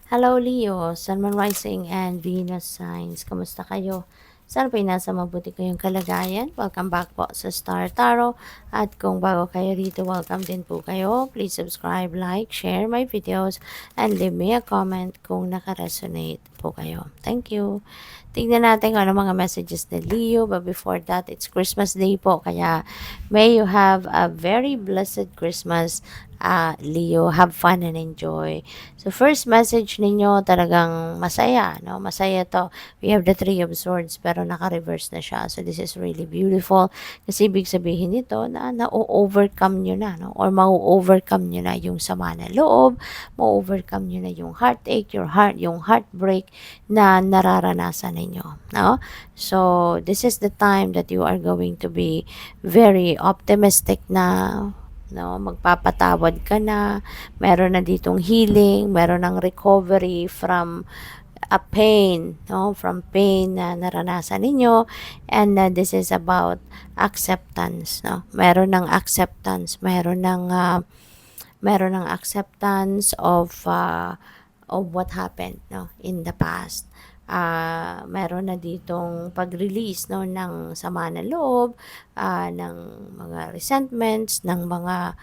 Hello Leo, Sun, Moon Rising and Venus signs. Kamusta kayo? Sana po'y nasa mabuti kayong kalagayan. Welcome back po sa Star Tarot. At kung bago kayo rito, welcome din po kayo. Please subscribe, like, share my videos, and leave me a comment kung nakaresonate po kayo. Thank you. Tingnan natin kung ano mga messages ni Leo. But before that, it's Christmas Day po. Kaya may you have a very blessed Christmas. Leo, have fun and enjoy. So, first message ninyo, talagang masaya, no? Masaya to. We have the Three of Swords, pero naka-reverse na siya. So, this is really beautiful. Kasi ibig sabihin nito na na-overcome nyo na, no? Or ma-overcome nyo na yung sama na loob, ma-overcome nyo na yung heartache, yung heartbreak na nararanasan ninyo, no? So, this is the time that you are going to be very optimistic na, no, magpapatawad ka na, meron na ditong healing, meron ng recovery from a pain, no, from pain na naranasan ninyo, and this is about acceptance, no, meron ng acceptance of what happened, no, in the past. Meron na ditong pag-release, no, ng sama ng loob, ng mga resentments, ng mga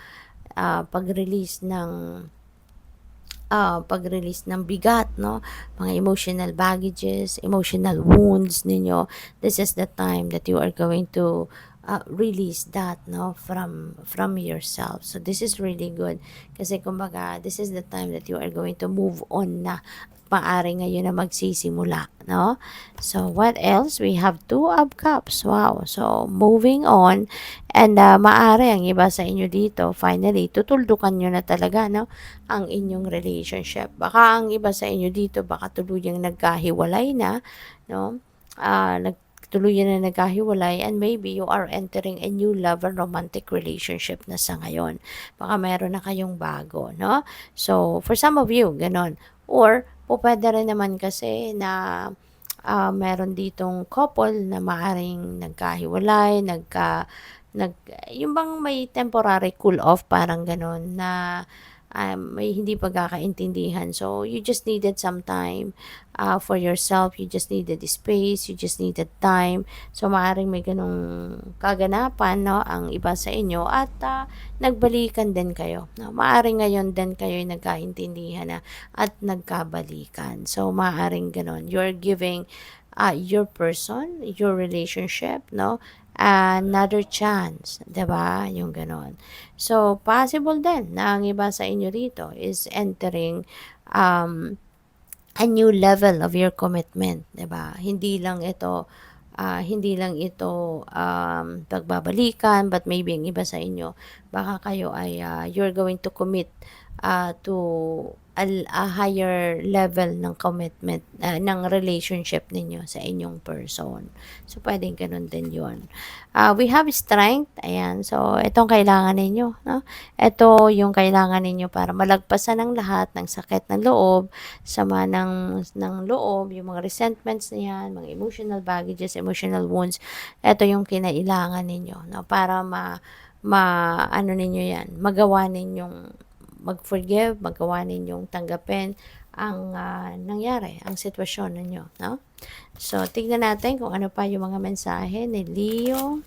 pag-release ng bigat, no, mga emotional baggages, emotional wounds ninyo. This is the time that you are going to release that, no, from yourself. So this is really good kasi kumbaga this is the time that you are going to move on na, maaari ngayon na magsisimula, no? So, what else? We have Two of Cups. Wow. So, moving on. And maaari ang iba sa inyo dito, finally, tutuldukan nyo na talaga, no, ang inyong relationship. Baka ang iba sa inyo dito, baka tuluyang nagkahiwalay na, no? Tuluyan na nagkahiwalay, and maybe you are entering a new love and romantic relationship na sa ngayon. Baka meron na kayong bago, no? So, for some of you, ganon. Or, pwede rin naman kasi na meron ditong couple na maaring nagkahiwalay, nag, yung bang may temporary cool off, parang ganon, na may hindi pagkakaintindihan. So, you just needed some time for yourself. You just needed space. You just needed time. So, maaaring may ganong kaganapan, no, ang iba sa inyo, at nagbalikan din kayo. No? Maaaring ngayon din kayo nagkaintindihan na at nagkabalikan. So, maaaring ganon. You're giving your person, your relationship, no, another chance, 'di ba? Yung ganon. So, possible din na ang iba sa inyo rito is entering a new level of your commitment, 'di ba? Hindi lang ito pagbabalikan, but maybe ang iba sa inyo, baka kayo ay you're going to commit to a higher level ng commitment, ng relationship ninyo sa inyong person. So, pwedeng ganun din yun. We have strength. Ayan. So, itong kailangan ninyo. No? Ito yung kailangan ninyo para malagpasan ng lahat ng sakit ng loob, sama ng loob, yung mga resentments na yan, mga emotional baggages, emotional wounds. Ito yung kinailangan ninyo, no? Para ano ninyo yan, magawa ninyong mag-forgive, magawa ninyong tanggapin ang nangyari, ang sitwasyon ninyo, no? So, tignan natin kung ano pa yung mga mensahe ni Leo.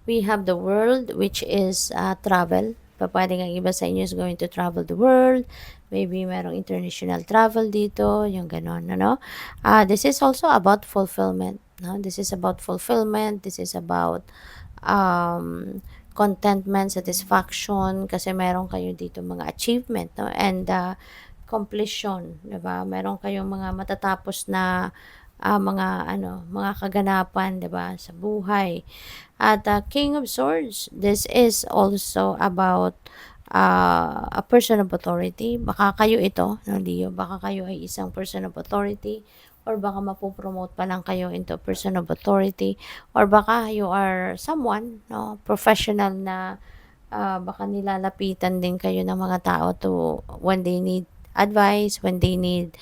We have the world, which is travel. Pwede ang iba sa inyo is going to travel the world. Maybe merong international travel dito, yung ganon, no? This is also about fulfillment, no? This is about fulfillment. This is about contentment, satisfaction, kasi meron kayo dito mga achievement, no? And completion, 'di ba? Meron kayong mga matatapos na mga kaganapan, 'di ba, sa buhay. At King of Swords, this is also about a person of authority. Baka kayo ito, no, Leo, baka kayo ay isang person of authority, or baka mapopromote pa lang kayo into person of authority, or baka you are someone, no, professional na baka nilalapitan din kayo ng mga tao to when they need advice, when they need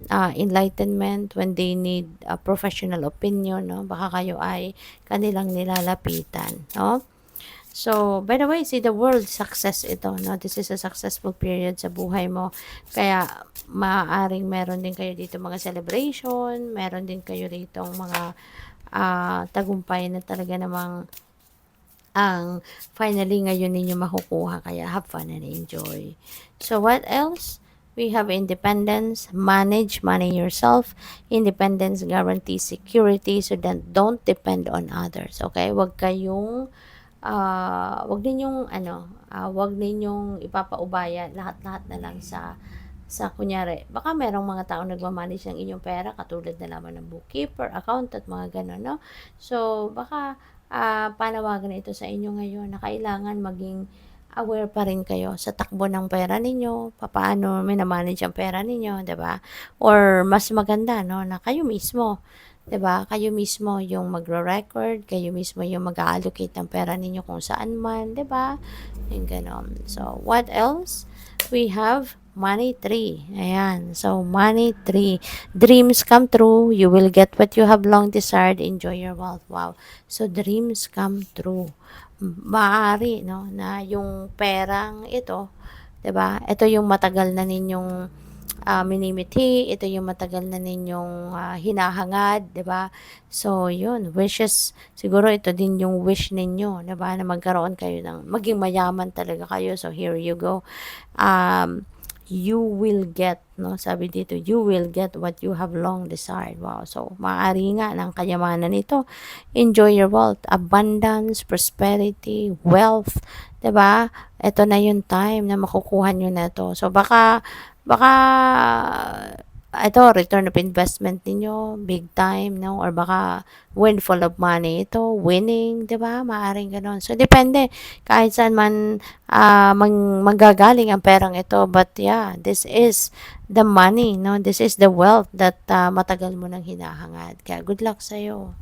enlightenment, when they need a professional opinion, no? Baka kayo ay kanilang nilalapitan, no? So, by the way, see the world success ito, no? This is a successful period sa buhay mo. Kaya, maaaring meron din kayo dito mga celebration, meron din kayo dito mga tagumpay na talaga namang ang finally ngayon ninyo makukuha. Kaya have fun and enjoy. So what else? We have independence, manage money yourself. Independence guarantees security so that don't depend on others. Okay? Wag ninyong wag ninyong ipapaubaya lahat-lahat na lang sa kunyari, baka merong mga taong nagmamanage ng inyong pera katulad na lamang ng bookkeeper, accountant, mga gano'n, no? So, baka panawagan ito sa inyo ngayon na kailangan maging aware pa rin kayo sa takbo ng pera ninyo, papaano minamanage ang pera ninyo, 'di ba? Or mas maganda, no, na kayo mismo, 'di ba? Kayo mismo yung magre-record, kayo mismo yung mag-allocate ng pera ninyo kung saan man, 'di ba? Yung gano'n. So, what else? We have money tree. Ayan. So, money tree. Dreams come true. You will get what you have long desired. Enjoy your wealth. Wow. So, dreams come true. Maaari, no, na yung perang ito, 'di ba? Ito yung matagal na ninyong minimithi, ito yung matagal na ninyong hinahangad, 'di ba? So, yun, wishes, siguro ito din yung wish ninyo, 'di ba, na magkaroon kayo ng maging mayaman talaga kayo. So, here you go. Um, you will get, no, sabi dito, you will get what you have long desired. Wow. So, maaari nga ng kayamanan nito. Enjoy your wealth, abundance, prosperity, wealth, 'di ba? Ito na yung time na makukuha nyo na to. So, baka ito, return of investment ninyo, big time, no? Or baka windfall of money ito, winning, di ba? Maaring ganon. So, depende. Kahit saan man manggagaling ang perang ito. But yeah, this is the money, no? This is the wealth that matagal mo nang hinahangad. Kaya good luck sa'yo.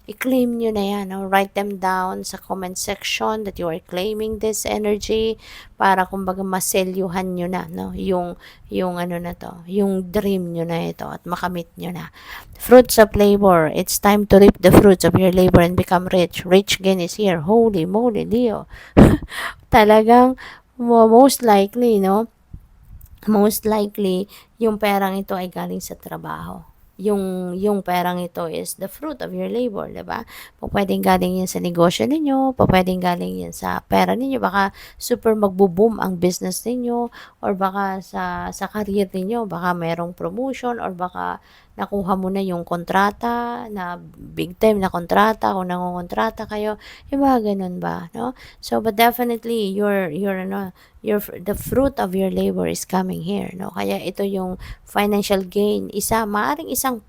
I-claim nyo na yan. No? Write them down sa comment section that you are claiming this energy para kumbaga maselyuhan nyo na, no? Yung ano na to, yung dream nyo na ito at makamit nyo na. Fruits of labor. It's time to reap the fruits of your labor and become rich. Rich again is here. Holy moly, Leo. Talagang most likely, no? Most likely, yung perang ito ay galing sa trabaho. Yung perang ito is the fruit of your labor, 'di ba? Pwedeng galing 'yan sa negosyo ninyo, pwedeng galing 'yan sa pera ninyo, baka super magbo-boom ang business ninyo or baka sa career ninyo, baka merong promotion or baka nakuha mo na yung kontrata na big time na kontrata kung nangongontrata kayo, yung mga ganun ba, no? So but definitely the fruit of your labor is coming here, no? Kaya ito yung financial gain, maaring isang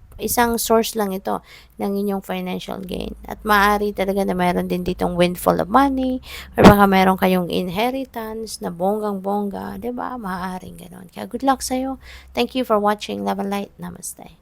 source lang ito ng inyong financial gain. At maaari talaga na mayroon din ditong windfall of money or baka mayroon kayong inheritance na bonggang-bongga, 'di ba? Maaaring ganoon. Kaya good luck sa iyo. Thank you for watching. Love and light. Namaste.